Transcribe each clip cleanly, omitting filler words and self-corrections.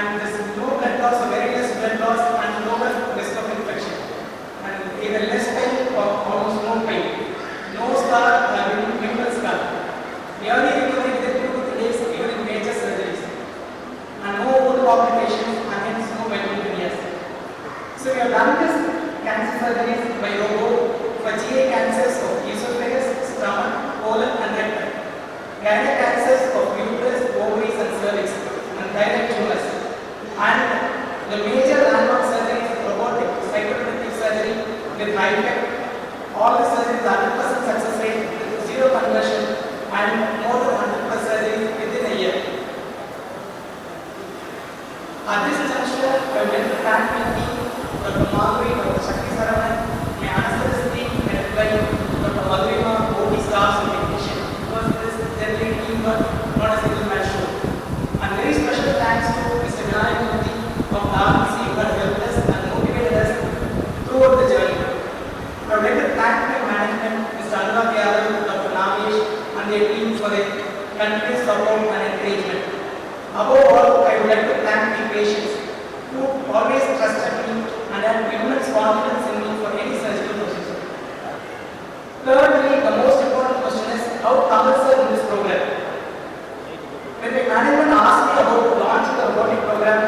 and this low blood loss or very less blood loss and lower risk of infection, and either less pain or almost no pain, no scar, minimal scar, early recovery within 2 to 3 days even in major surgeries, and no wound complications and hence no medical veneers. So we have done this cancer surgeries by robo for GI cancers of esophagus, stomach, colon and rectum, gynec cancers of uterus, ovaries and cervix, and thyroid tumors, and the major landmark surgery is robotic cytotomic surgery with high tech. All the surgeries are 100% success rate with zero conversion and more than 100% surgery within a year. At this juncture, I would like to thank my team, Dr. Madhuri, Dr. Shakti Saravanan, my anesthetic team, headed by Dr. Madhurima, OT staffs and technicians, because this is generally teamwork, not a single man show. And very special thanks to Mr. Vinayak Murthy of the RBC who had helped us and motivated us throughout the journey. I would like to thank my management, Mr. Anurag Yadav, Dr. Nagesh and their team for their continuous support and encouragement. Above all, I would like to thank the patients who always trusted me and had immense confidence in me for any surgical procedure. Thirdly, the most important question is how Kamal sir in this program. When the management asked me about launching the robotic program,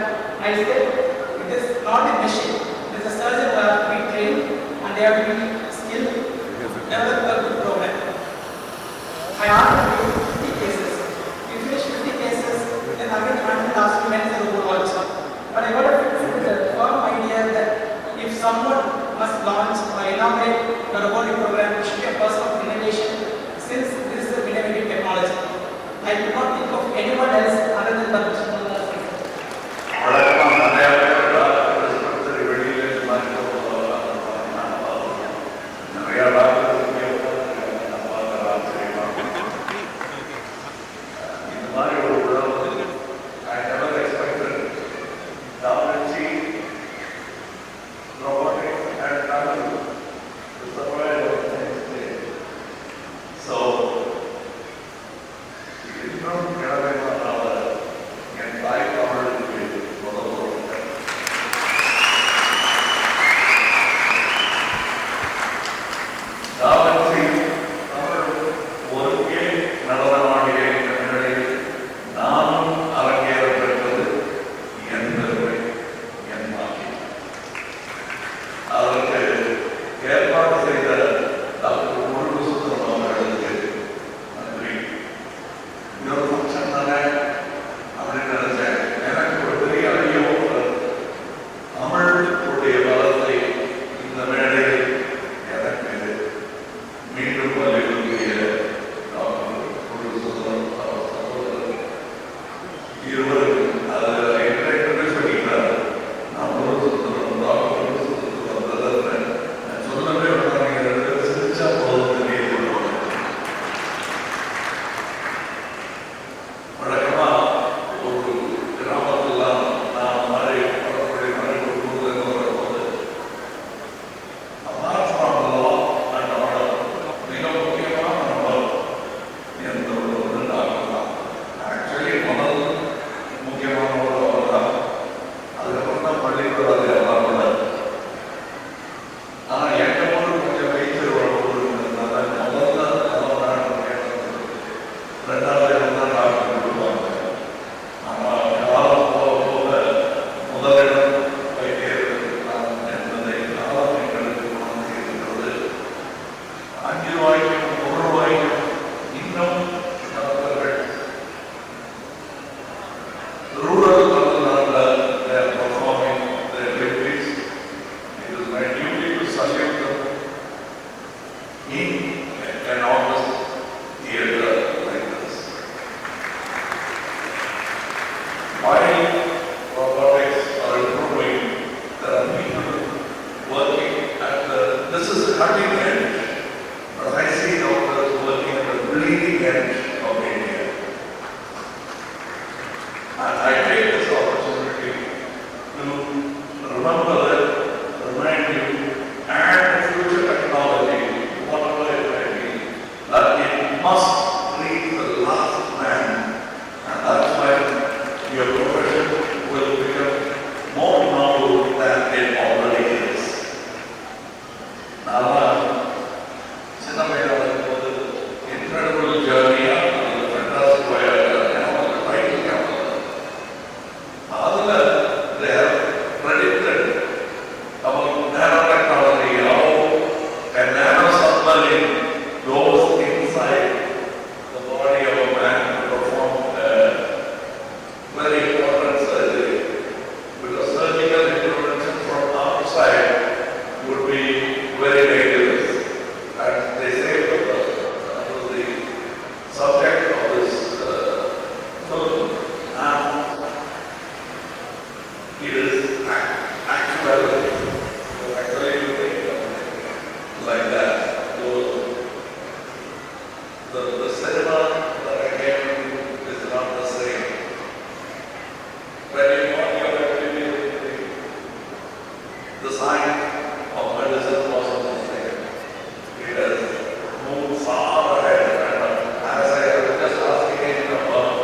I said it is not a machine. It is a surgeon who have to be trained and they have to be skilled to develop a good program. I asked him 50 cases. We finished 50 cases, then again the management asked me when is the robot launch. But I got a firm idea that if someone must launch or inaugurate the robotic program, it should be a person of innovation since this is an innovative technology. I could not think of anyone else other than Dr. Shakti. Your profession will be reality. So actually, you think like that. So the cinema that I came to is not the same. When you want your activity, the science of medicine was the same. It has moved far ahead. And as I was just asking about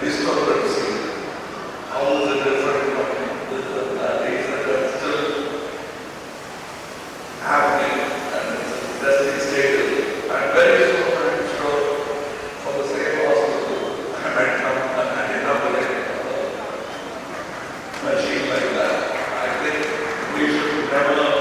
discrepancy, how is it different from things that are still happening and it's testing stages. I'm very sure for the same hospital, I might come and end up with a machine like that. I think we should never